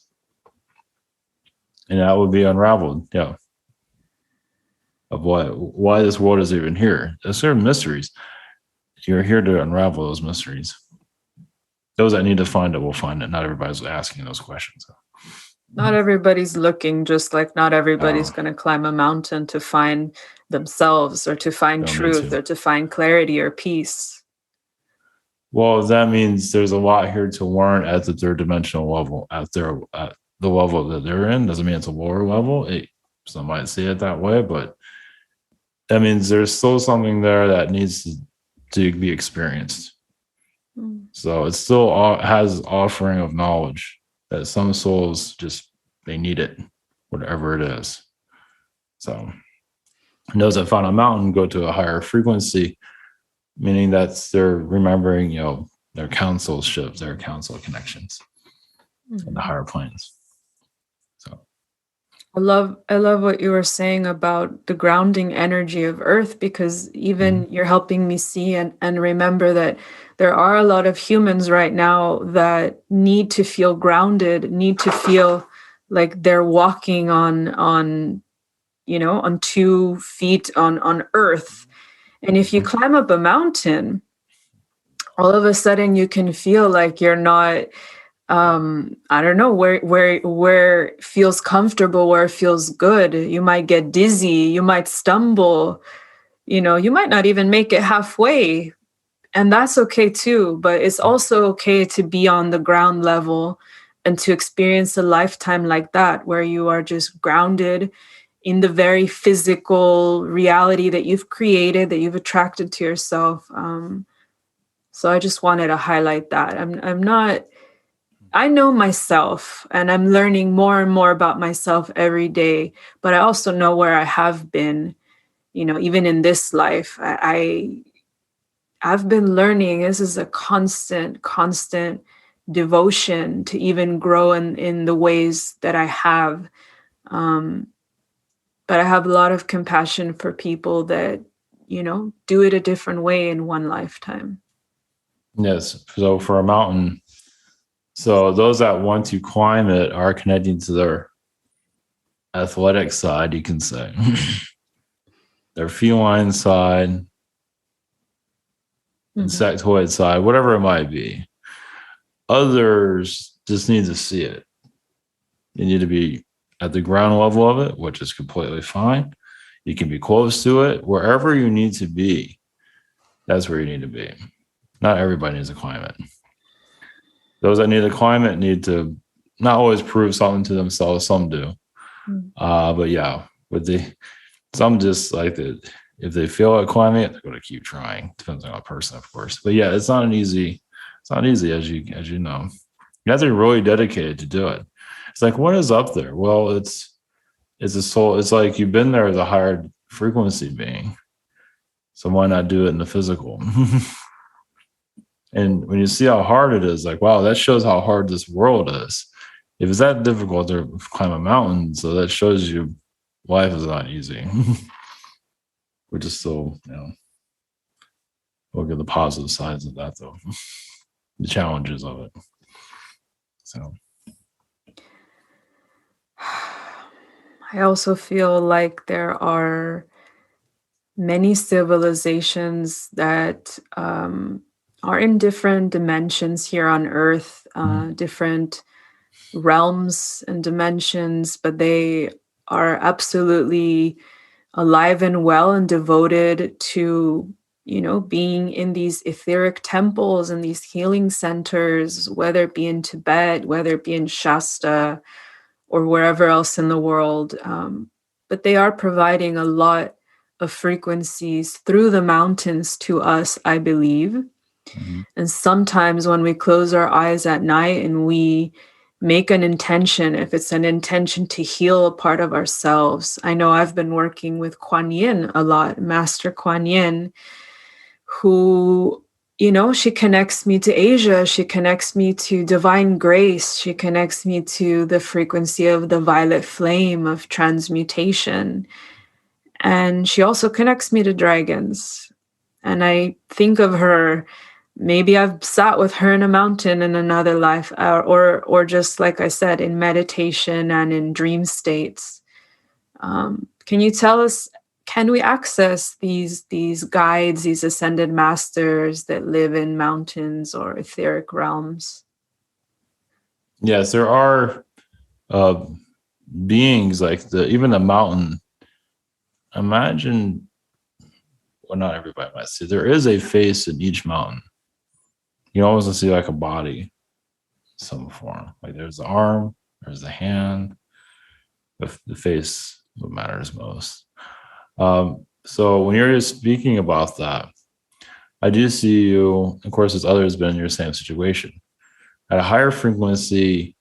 and that would be unraveled. Yeah, of why this world is even here. There's certain mysteries. You're here to unravel those mysteries. Those that need to find it will find it. Not everybody's asking those questions. Not everybody's looking, just like not everybody's Oh, going to climb a mountain to find themselves or to find don't need truth to. or to find clarity or peace. Well, that means there's a lot here to learn at the third dimensional level, at the level that they're in. Doesn't mean it's a lower level. Some might see it that way, but that means there's still something there that needs to be experienced. So it still has offering of knowledge that some souls they need it, whatever it is. So those that found a mountain go to a higher frequency, meaning that they're remembering, their councilships, their council connections in the higher planes. So I love what you were saying about the grounding energy of Earth, because even you're helping me see and remember that there are a lot of humans right now that need to feel grounded, need to feel like they're walking on 2 feet on Earth. And if you climb up a mountain, all of a sudden you can feel like you're not I don't know, where it feels comfortable, where it feels good. You might get dizzy, you might stumble, you might not even make it halfway, and that's okay too. But it's also okay to be on the ground level and to experience a lifetime like that, where you are just grounded in the very physical reality that you've created, that you've attracted to yourself. So I just wanted to highlight that. I'm not I know myself, and I'm learning more and more about myself every day, but I also know where I have been, even in this life. I've been learning. This is a constant devotion to even grow in the ways that I have. But I have a lot of compassion for people that, do it a different way in one lifetime. yes, so for a mountain, so those that want to climb it are connecting to their athletic side, you can say, their feline side, insectoid side, whatever it might be. Others just need to see it. You need to be at the ground level of it, which is completely fine. You can be close to it. Wherever you need to be, that's where you need to be. Not everybody needs to climb it. Those that need to climb it need to not always prove something to themselves. Some do. But yeah, some just like that. If they feel like climbing it, they're going to keep trying. Depends on the person, of course. But yeah, it's not easy as you know. You have to be really dedicated to do it. It's like, what is up there? Well, it's a soul. It's like you've been there as a higher frequency being. So why not do it in the physical? And when you see how hard it is, like, wow, that shows how hard this world is. If it's that difficult to climb a mountain, so that shows you life is not easy. We're just still, look at the positive sides of that, though. The challenges of it. So I also feel like there are many civilizations that are in different dimensions here on Earth, different realms and dimensions, but they are absolutely alive and well and devoted to, being in these etheric temples and these healing centers, whether it be in Tibet, whether it be in Shasta, or wherever else in the world. But they are providing a lot of frequencies through the mountains to us, I believe. And sometimes when we close our eyes at night and we make an intention, if it's an intention to heal a part of ourselves. I know I've been working with Kuan Yin a lot, Master Kuan Yin, who, she connects me to Asia. She connects me to divine grace. She connects me to the frequency of the violet flame of transmutation. And she also connects me to dragons. And I think of her, maybe I've sat with her in a mountain in another life, or just like I said, in meditation and in dream states. Can you tell us, can we access these guides, these ascended masters that live in mountains or etheric realms? Yes, there are beings like even the mountain. Imagine, well, not everybody might see. There is a face in each mountain. You almost see like a body in some form. Like there's the arm, there's the hand, the face, what matters most. So when you're just speaking about that, I do see you, of course, as others been in your same situation. At a higher frequency,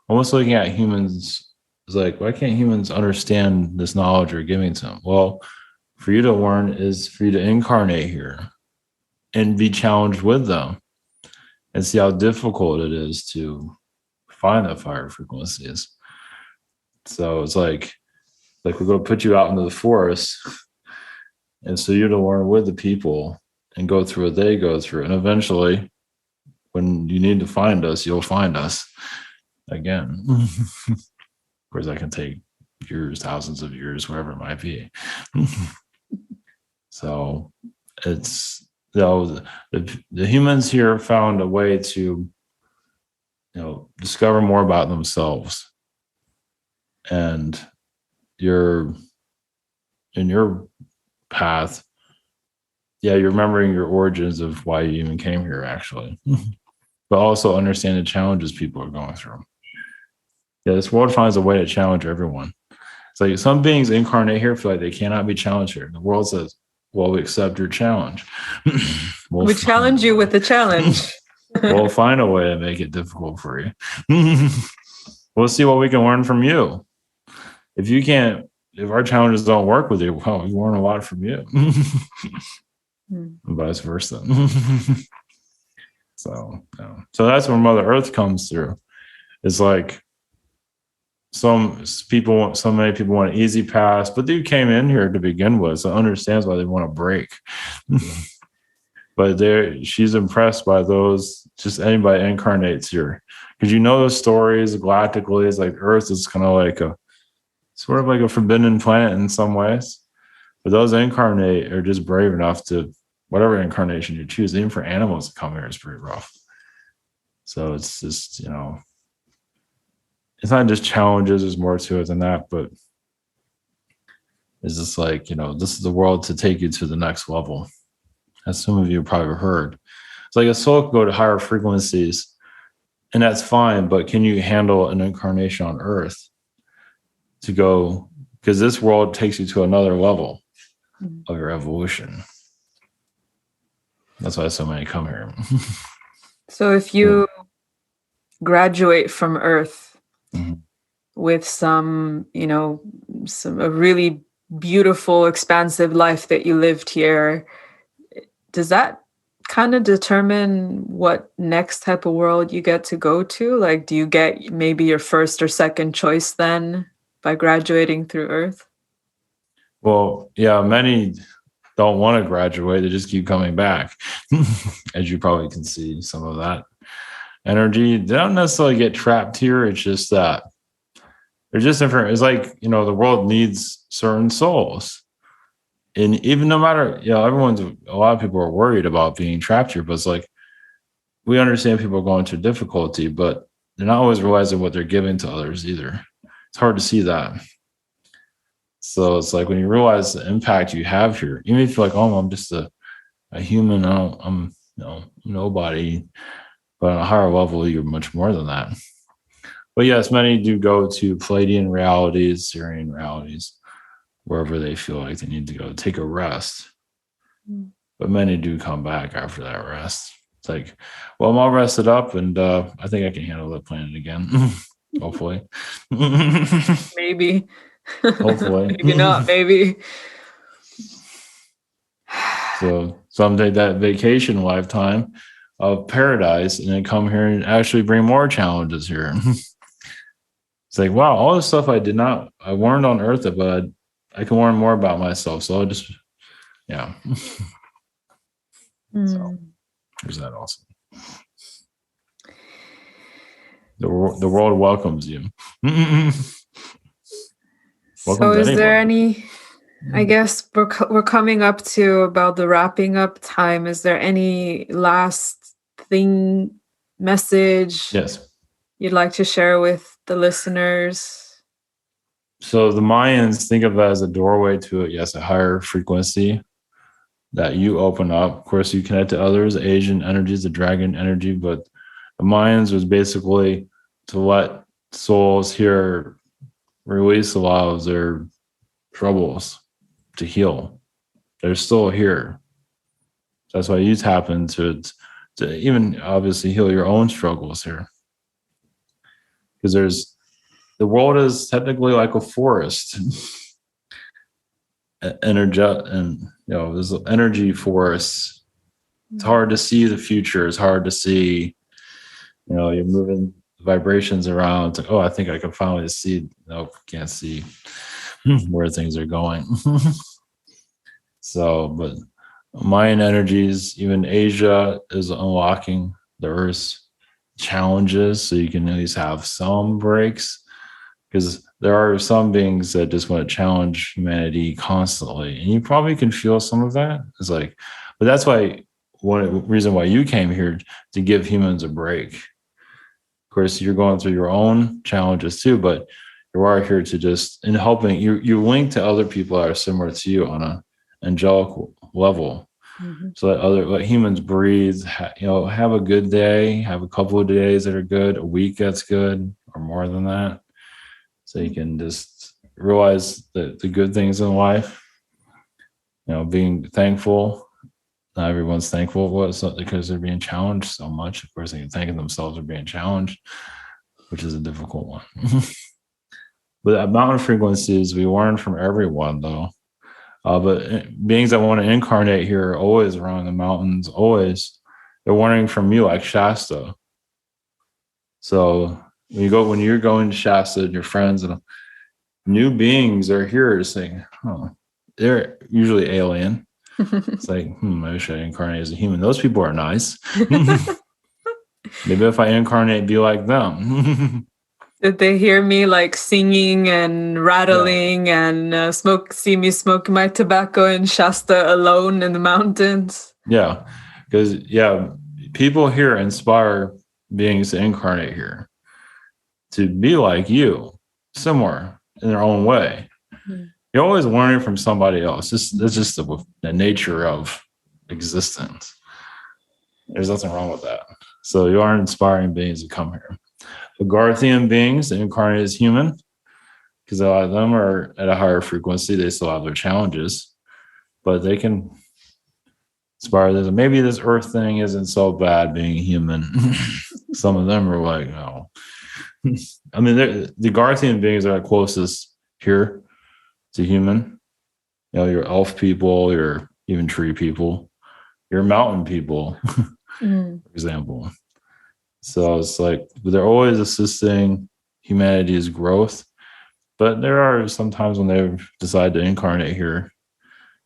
almost looking at humans is like, why can't humans understand this knowledge you're giving to them? Well, for you to learn is for you to incarnate here and be challenged with them and see how difficult it is to find the higher frequencies. So it's like we're going to put you out into the forest, and so you're to learn with the people and go through what they go through. And eventually, when you need to find us, you'll find us again. Of course, that can take years, thousands of years, wherever it might be. So it's, the humans here found a way to, discover more about themselves. And in your path, you're remembering your origins of why you even came here, actually, but also understand the challenges people are going through. Yeah, this world finds a way to challenge everyone. It's like some beings incarnate here feel like they cannot be challenged here. The world says, well, we accept your challenge. We challenge you with the challenge. We'll find a way to make it difficult for you. We'll see what we can learn from you. If our challenges don't work with you, well, we learn a lot from you. And vice versa. So that's where Mother Earth comes through. It's like so many people want an easy pass, but you came in here to begin with, so understands why they want to break. But she's impressed by those, just anybody incarnates here. Because those stories galactically, is like Earth is kind of like sort of like a forbidden planet in some ways. But those incarnate are just brave enough to, whatever incarnation you choose, even for animals to come here is pretty rough. So it's just, it's not just challenges, there's more to it than that, but it's just like, this is the world to take you to the next level. As some of you probably heard. It's like a soul can go to higher frequencies, and that's fine, but can you handle an incarnation on Earth to go, because this world takes you to another level of your evolution. That's why so many come here. So if you graduate from Earth with some, a really beautiful, expansive life that you lived here, does that kind of determine what next type of world you get to go to? Like, do you get maybe your first or second choice then by graduating through Earth? Well, yeah, many don't want to graduate. They just keep coming back. As you probably can see some of that energy. They don't necessarily get trapped here. It's just that they're just different. It's like, the world needs certain souls. And even no matter, a lot of people are worried about being trapped here, but it's like, we understand people are going through difficulty, but they're not always realizing what they're giving to others either. It's hard to see that. So it's like when you realize the impact you have here, even if you're like, oh, I'm just a human, I'm nobody, but on a higher level, you're much more than that. But yes, many do go to Palladian realities, Syrian realities, wherever they feel like they need to go take a rest. But many do come back after that rest. It's like, well, I'm all rested up, and I think I can handle the planet again. Hopefully. Maybe. Hopefully. Maybe not, maybe. So someday that vacation lifetime of paradise, and then come here and actually bring more challenges here. It's like, wow, all the stuff I learned on Earth, but I can learn more about myself. So I'll just, yeah. So there's that also. The world welcomes you. So is there any, I guess we're coming up to about the wrapping up time. Is there any last message you'd like to share with the listeners? So the Mayans think of it as a doorway to a higher frequency that you open up. Of course, you connect to others, Asian energies, the dragon energy, but the Mayans was basically to let souls here release a lot of their troubles to heal. They're still here. That's why you tap into to even obviously heal your own struggles here. Because the world is technically like a forest. There's energy forests. It's hard to see the future. It's hard to see, you're moving vibrations around. It's like, oh, I think I can finally see. Nope, can't see where things are going. So, but Mayan energies, even Asia is unlocking the Earth's challenges, so you can at least have some breaks. Because there are some beings that just want to challenge humanity constantly. And you probably can feel some of that. It's like, but that's why one reason why you came here, to give humans a break. Of course, you're going through your own challenges too, but you are here to just, in helping, you link to other people that are similar to you on an angelic level. So that let humans breathe, have a good day, have a couple of days that are good, a week that's good, or more than that. So you can just realize the good things in life, being thankful. Not everyone's thankful. Well, it's not because they're being challenged so much. Of course, they can thank themselves for being challenged, which is a difficult one. But that mountain frequencies, we learn from everyone, though. But beings that want to incarnate here are always around the mountains, always. They're learning from you, like Shasta. So when you're going to Shasta and your friends, and new beings are here saying, oh, they're usually alien. It's like, maybe I should incarnate as a human. Those people are nice. Maybe if I incarnate, be like them. Did they hear me like singing and rattling and see me smoking my tobacco in Shasta alone in the mountains? Yeah, because people here inspire beings to incarnate here, to be like you, similar in their own way. You're always learning from somebody else. That's just the nature of existence. There's nothing wrong with that. So you are inspiring beings to come here. The Garthian beings, they incarnate as human, because a lot of them are at a higher frequency. They still have their challenges, but they can inspire this. Maybe this Earth thing isn't so bad being human. Some of them are like, oh. I mean, the Garthian beings are the closest here to human. Your elf people, your even tree people, your mountain people, for example. So it's like they're always assisting humanity's growth. But there are some times when they decide to incarnate here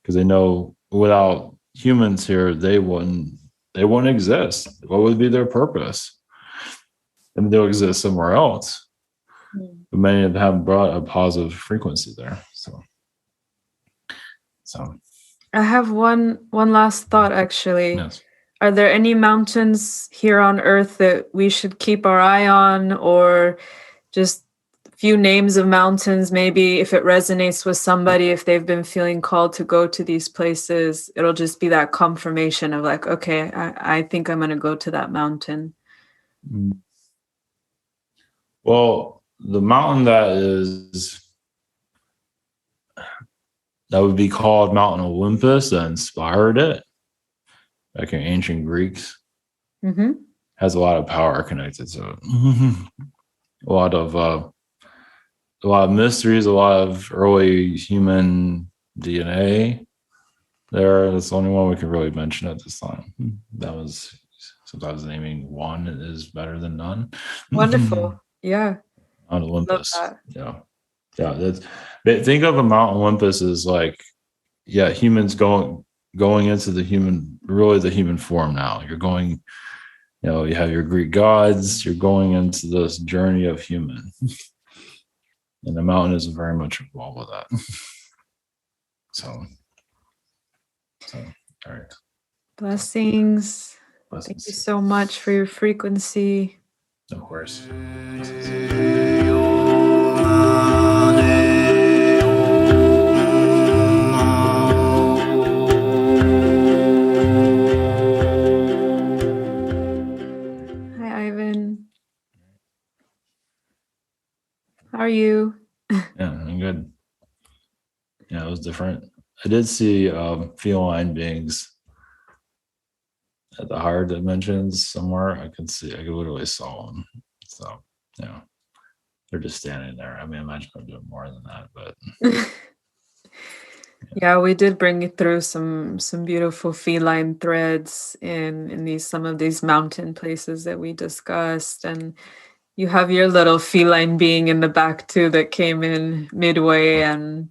because they know without humans here, they wouldn't exist. What would be their purpose? And they'll exist somewhere else. but many of them have brought a positive frequency there. So I have one last thought, actually. yes. Are there any mountains here on Earth that we should keep our eye on, or just a few names of mountains? Maybe if it resonates with somebody, if they've been feeling called to go to these places, it'll just be that confirmation of like, okay, I think I'm going to go to that mountain. Well, the mountain that would be called Mountain Olympus that inspired it, like in ancient Greeks, has a lot of power connected to it. a lot of mysteries, a lot of early human DNA there. That's the only one we can really mention at this time. That was sometimes naming one is better than none. Wonderful. Yeah. On Olympus. Love that. Yeah. Think of a Mount Olympus as like, humans going into the human form now. You're going, you have your Greek gods, you're going into this journey of human. And the mountain is very much involved with that. So all right. Blessings. Thank you so much for your frequency. Of course. Hi, Ivan. How are you? Yeah, I'm good. Yeah, it was different. I did see feline beings at the higher dimensions somewhere. I literally saw them. So, they're just standing there. I mean, I imagine I'm doing more than that, but yeah, we did bring you through some beautiful feline threads in some of these mountain places that we discussed, and you have your little feline being in the back too that came in midway, and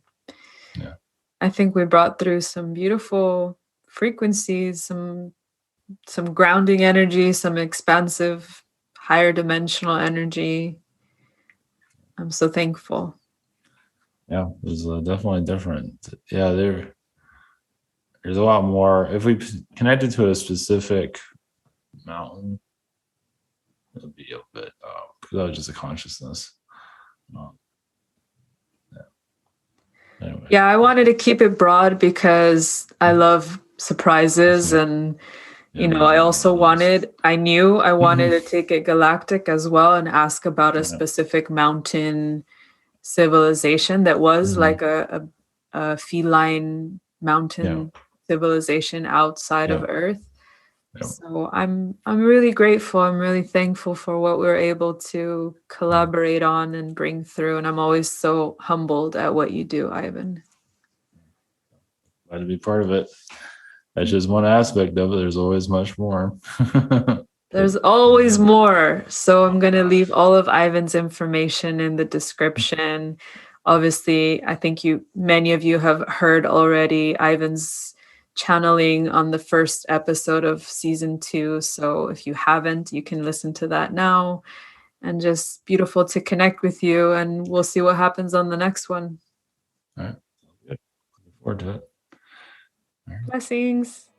I think we brought through some beautiful frequencies, some grounding energy, some expansive, higher dimensional energy. I'm so thankful. Yeah, it was definitely different. Yeah, there's a lot more. If we connected to a specific mountain, it would be a bit, because that was just a consciousness. Anyway. Yeah, I wanted to keep it broad because I love surprises, and I knew I wanted to take it galactic as well and ask about a specific mountain civilization that was like a feline mountain civilization outside of Earth. So I'm really grateful. I'm really thankful for what we were able to collaborate on and bring through. And I'm always so humbled at what you do, Ivan. Glad to be part of it. That's just one aspect of it. There's always much more. There's always more. So I'm going to leave all of Ivan's information in the description. Obviously, I think many of you have heard already Ivan's channeling on the first episode of season 2. So if you haven't, you can listen to that now. And just beautiful to connect with you. And we'll see what happens on the next one. All right. Good. Looking forward to it. Blessings.